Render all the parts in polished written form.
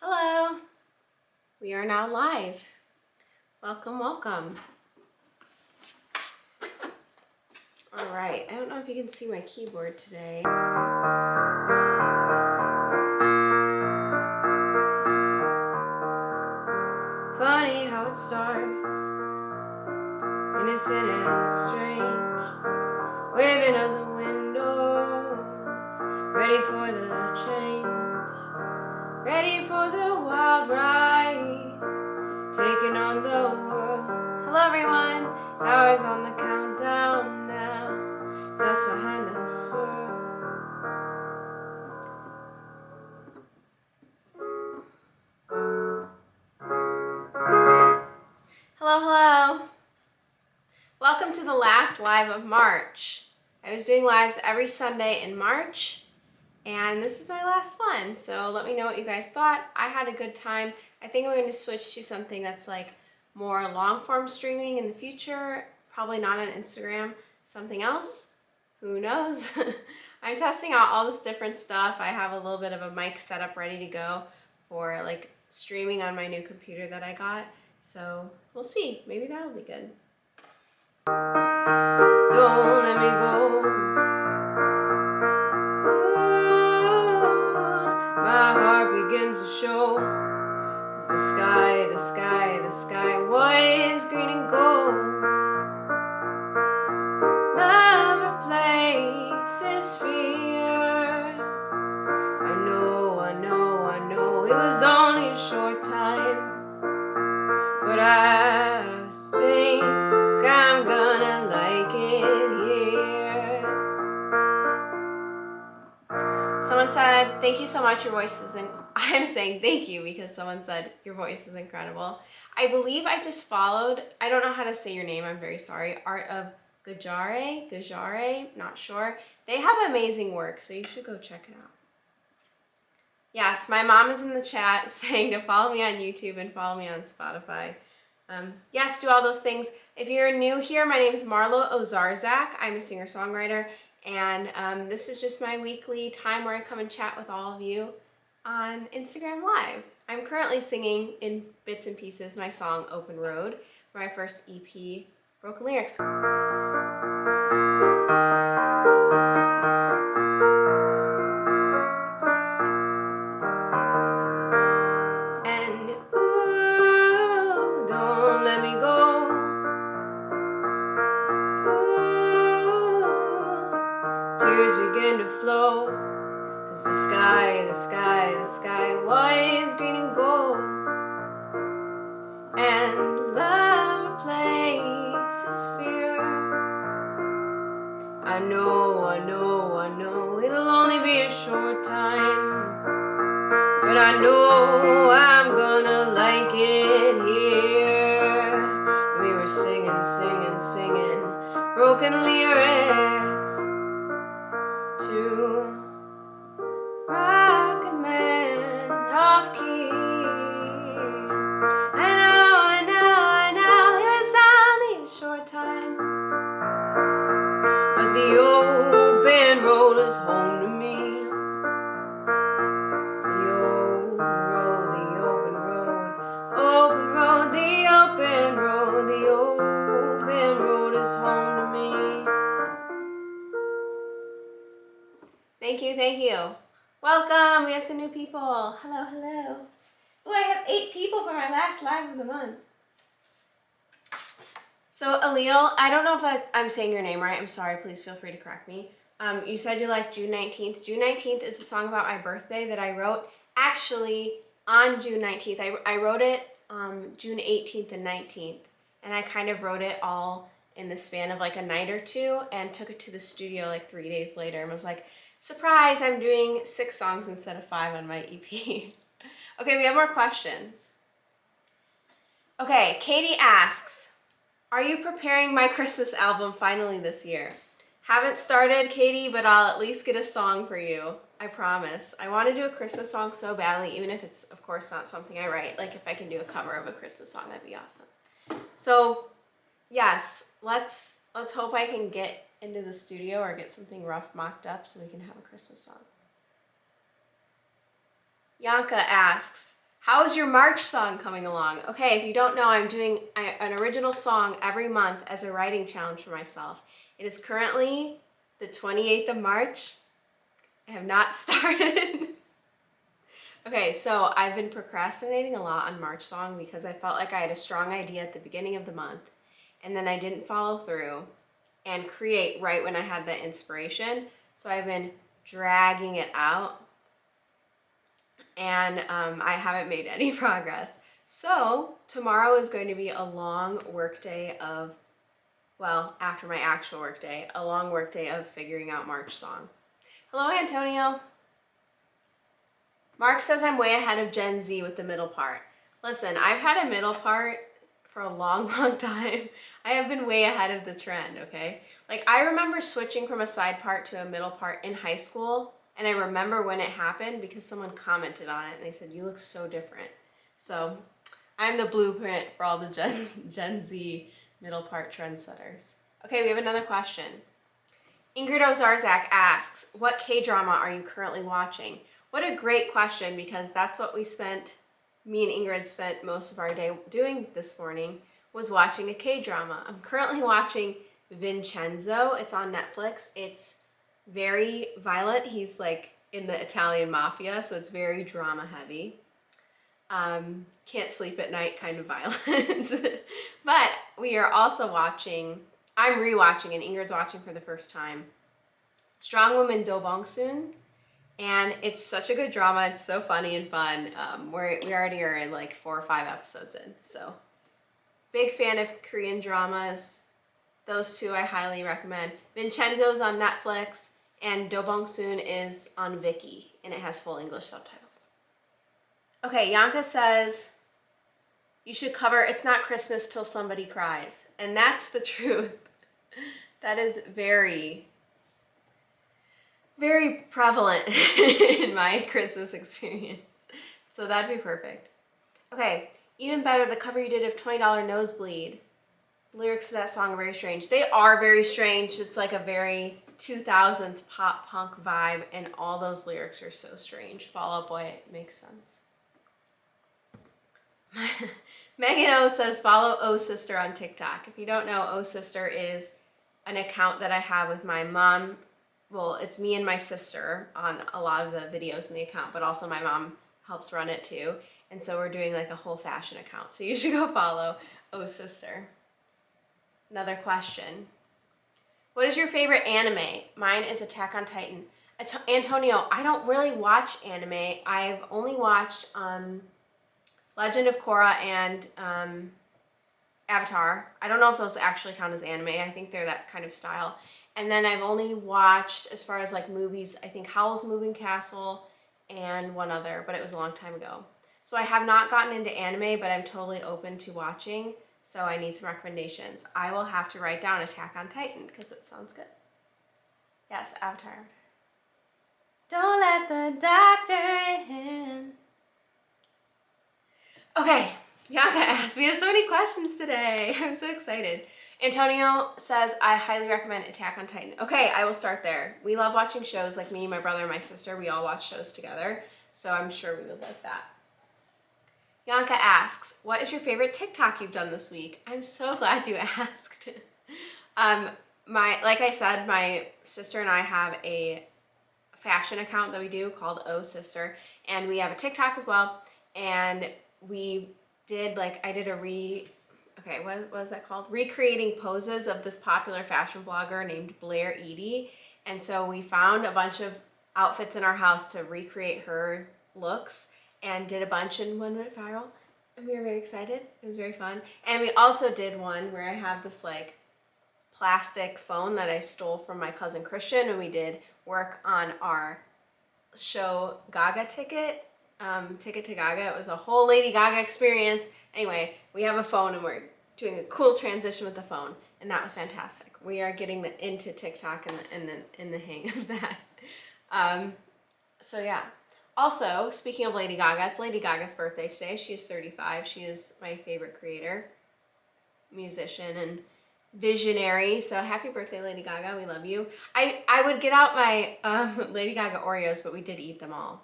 Hello, we are now live. Welcome, welcome. All right, I don't know if you can see my keyboard today. Funny how it starts, innocent and strange, waving out the windows, ready for the change, ready for the wild ride, taking on the world. Hello everyone, hours on the countdown now, dust behind the swirl. Hello, hello. Welcome to the last live of March. I was doing lives every Sunday in March, and this is my last one, so let me know what you guys thought. I had a good time. I think I'm going to switch to something that's like more long-form streaming in the future, probably not on Instagram, something else, who knows? I'm testing out all this different stuff. I have a little bit of a mic setup ready to go for like streaming on my new computer that I got, so we'll see, maybe that'll be good. Don't let me go. My heart begins to show as the sky was green and gold. Love replaces fear. I know, it was only a short time, but I think I'm gonna like it here. Someone said, thank you so much, your voice is I'm saying thank you because someone said your voice is incredible. I believe I just followed, I don't know how to say your name, I'm very sorry, Art of Gajare, not sure. They have amazing work, so you should go check it out. Yes, my mom is in the chat saying to follow me on YouTube and follow me on Spotify. Yes, do all those things. If you're new here, my name is Marlo Owczarzak. I'm a singer-songwriter, and this is just my weekly time where I come and chat with all of you on Instagram Live. I'm currently singing in bits and pieces my song Open Road, my first EP, Broken Lyrics. And ooh, don't let me go. Ooh, tears begin to flow, 'cause the sky was green and gold. And love replaces fear. I know, it'll only be a short time, but I know I'm gonna like it here. We were singing broken lyrics to Rocket Man off key. I know, it was only a short time, but the open road is home to me. The open road is home to me. Thank you. Welcome, we have some new people. Hello. Oh, I have 8 people for my last live of the month. So, Alil, I don't know if I'm saying your name right. I'm sorry, please feel free to correct me. You said you liked June 19th. June 19th is a song about my birthday that I wrote actually on June 19th. I wrote it June 18th and 19th. And I kind of wrote it all in the span of like a night or two and took it to the studio like 3 days later and was like, surprise, I'm doing 6 songs instead of 5 on my EP. Okay, we have more questions. Okay, Katie asks, are you preparing my Christmas album finally this year? Haven't started, Katie, but I'll at least get a song for you. I promise. I want to do a Christmas song so badly, even if it's, of course, not something I write. Like if I can do a cover of a Christmas song, that'd be awesome. So, yes, let's hope I can get into the studio or get something rough mocked up so we can have a Christmas song. Yanka asks, How is your March song coming along? Okay, if you don't know, I'm doing an original song every month as a writing challenge for myself. It is currently the 28th of March. I have not started. Okay, so I've been procrastinating a lot on March song because I felt like I had a strong idea at the beginning of the month and then I didn't follow through and create right when I had the inspiration. So I've been dragging it out and I haven't made any progress. So tomorrow is going to be a long work day of, well, after my actual work day, a long work day of figuring out March song. Hello, Antonio. Mark says I'm way ahead of Gen Z with the middle part. Listen, I've had a middle part for a long, long time. I have been way ahead of the trend, okay? Like, I remember switching from a side part to a middle part in high school, and I remember when it happened because someone commented on it, and they said, you look so different. So, I'm the blueprint for all the Gen Z middle part trendsetters. Okay, we have another question. Ingrid Owczarzak asks, what K-drama are you currently watching? What a great question, because that's what me and Ingrid spent most of our day doing this morning, was watching a K-drama. I'm currently watching Vincenzo. It's on Netflix. It's very violent. He's like in the Italian mafia, so it's very drama heavy. Can't sleep at night kind of violence. But we are also watching, I'm rewatching and Ingrid's watching for the first time, Strong Woman Do Bong Soon. And it's such a good drama. It's so funny and fun. We already are in like 4 or 5 episodes in. So big fan of Korean dramas. Those two I highly recommend. Vincenzo's on Netflix and Do Bong Soon is on Viki and it has full English subtitles. Okay, Yanka says, you should cover It's Not Christmas Till Somebody Cries. And that's the truth. That is very, very prevalent in my Christmas experience. So that'd be perfect. Okay, even better, the cover you did of $20 Nosebleed. The lyrics to that song are very strange. They are very strange. It's like a very 2000s pop punk vibe and all those lyrics are so strange. Fall Out Boy, it makes sense. Megan O says follow O Sister on TikTok. If you don't know, O Sister is an account that I have with my mom. Well, it's me and my sister on a lot of the videos in the account, but also my mom helps run it too. And so we're doing like a whole fashion account. So you should go follow Oh Sister. Another question. What is your favorite anime? Mine is Attack on Titan. Antonio, I don't really watch anime. I've only watched Legend of Korra and Avatar. I don't know if those actually count as anime. I think they're that kind of style. And then I've only watched, as far as like movies, I think Howl's Moving Castle and one other, but it was a long time ago. So I have not gotten into anime, but I'm totally open to watching. So I need some recommendations. I will have to write down Attack on Titan because it sounds good. Yes, Avatar. Don't let the doctor in. Okay, Bianca asks, we have so many questions today. I'm so excited. Antonio says, I highly recommend Attack on Titan. Okay, I will start there. We love watching shows, like me, my brother, and my sister. We all watch shows together, so I'm sure we would like that. Bianca asks, what is your favorite TikTok you've done this week? I'm so glad you asked. Like I said, my sister and I have a fashion account that we do called Oh Sister, and we have a TikTok as well, and we did, like, I did what was that called? Recreating poses of this popular fashion blogger named Blair Edie. And so we found a bunch of outfits in our house to recreate her looks and did a bunch, and one went viral. And we were very excited. It was very fun. And we also did one where I have this like plastic phone that I stole from my cousin Christian, and we did work on our show Gaga Ticket to Gaga. It was a whole Lady Gaga experience. Anyway, we have a phone and we're doing a cool transition with the phone, and that was fantastic. We are getting into TikTok and in the hang of that. So yeah. Also, speaking of Lady Gaga, it's Lady Gaga's birthday today. She's 35. She is my favorite creator, musician, and visionary. So happy birthday, Lady Gaga. We love you. I would get out my Lady Gaga Oreos, but we did eat them all.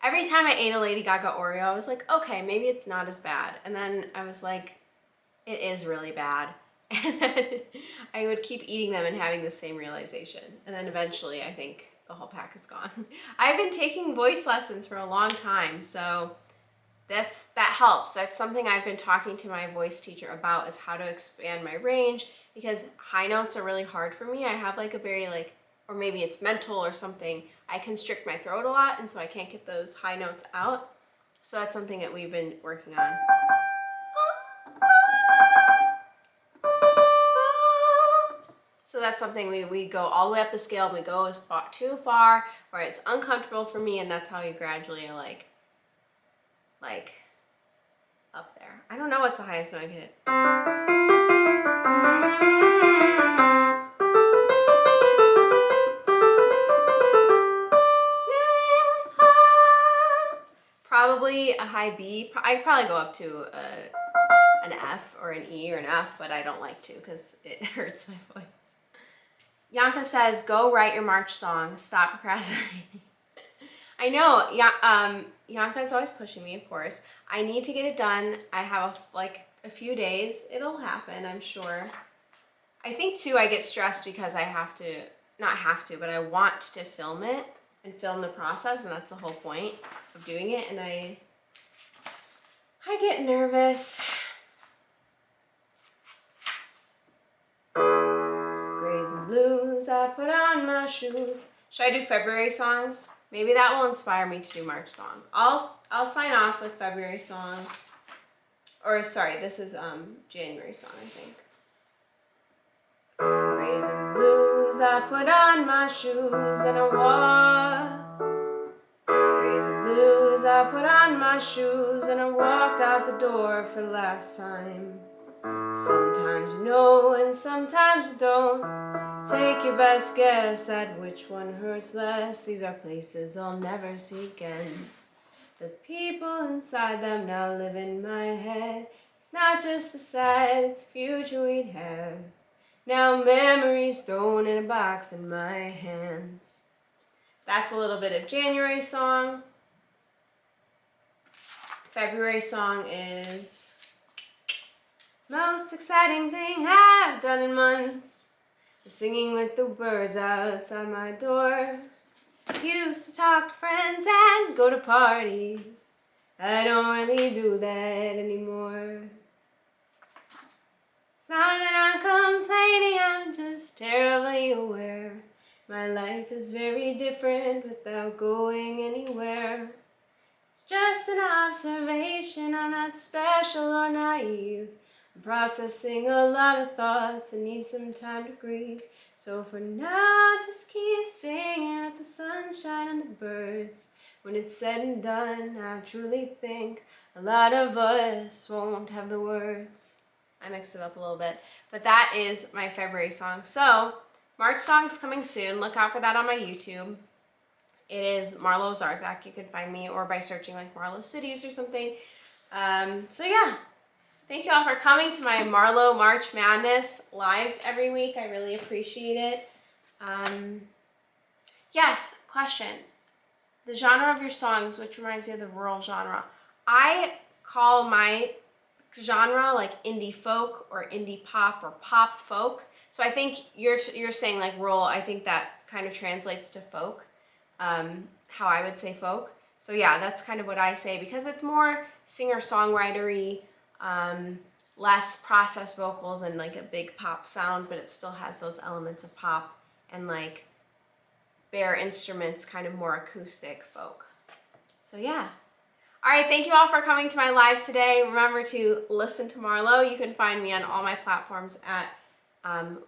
every time I ate a Lady Gaga Oreo, I was like, okay, maybe it's not as bad. And then I was like, it is really bad. And then I would keep eating them and having the same realization. And then eventually I think the whole pack is gone. I've been taking voice lessons for a long time, so that helps. That's something I've been talking to my voice teacher about, is how to expand my range, because high notes are really hard for me. I have like a very or maybe it's mental or something. I constrict my throat a lot, and so I can't get those high notes out. So that's something that we've been working on. So that's something we go all the way up the scale, and we go too far where it's uncomfortable for me, and that's how you gradually like up there. I don't know what's the highest note I can hit. Probably a high B. I'd probably go up to an F or an E or an F, but I don't like to because it hurts my voice. Yanka says, go write your March song. Stop procrastinating. I know, Yanka is always pushing me, of course. I need to get it done. I have a few days. It'll happen, I'm sure. I think too, I get stressed because I but I want to film it and film the process, and that's the whole point of doing it. And I get nervous. Grays and blues, I put on my shoes. Should I do February song? Maybe that will inspire me to do March song. I'll sign off with February song. Or sorry, this is January song, I think. Grays and blues, I put on my shoes and I walk. Grays and blues, I put on my shoes and I walked out the door for the last time. Sometimes you know and sometimes you don't. Take your best guess at which one hurts less. These are places I'll never see again. The people inside them now live in my head. It's not just the sad, it's the future we'd have. Now memories thrown in a box in my hands. That's a little bit of January song. February song is most exciting thing I've done in months. Singing with the birds outside my door. Used to talk to friends and go to parties. I don't really do that anymore. It's not that I'm complaining, I'm just terribly aware. My life is very different without going anywhere. It's just an observation, I'm not special or naive. I'm processing a lot of thoughts and need some time to grieve. So for now, just keep singing with the sunshine and the birds. When it's said and done, I truly think a lot of us won't have the words. I mixed it up a little bit, but that is my February song. So March song's coming soon. Look out for that on my YouTube. It is Marlo Owczarzak. You can find me or by searching like Marlo Cities or something. So yeah. Thank you all for coming to my Marlo March Madness lives every week. I really appreciate it. Yes, question. The genre of your songs, which reminds me of the rural genre. I call my genre like indie folk or indie pop or pop folk. So I think you're saying like rural. I think that kind of translates to folk, how I would say folk. So yeah, that's kind of what I say because it's more singer-songwritery, less processed vocals and like a big pop sound, but it still has those elements of pop and like bare instruments, kind of more acoustic folk. So yeah. All right, thank you all for coming to my live today. Remember to listen to Marlo. You can find me on all my platforms at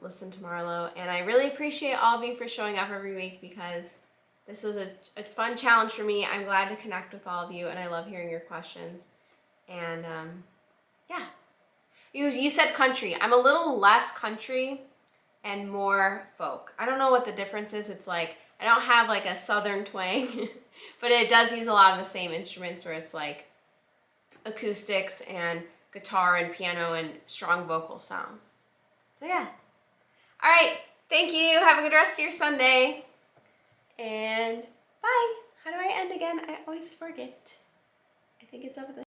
Listen to Marlo. And I really appreciate all of you for showing up every week because this was a fun challenge for me. I'm glad to connect with all of you and I love hearing your questions. And yeah. You said country. I'm a little less country and more folk. I don't know what the difference is. It's like, I don't have like a southern twang, but it does use a lot of the same instruments where it's like acoustics and guitar and piano and strong vocal sounds. So yeah. All right. Thank you. Have a good rest of your Sunday. And bye. How do I end again? I always forget. I think it's over the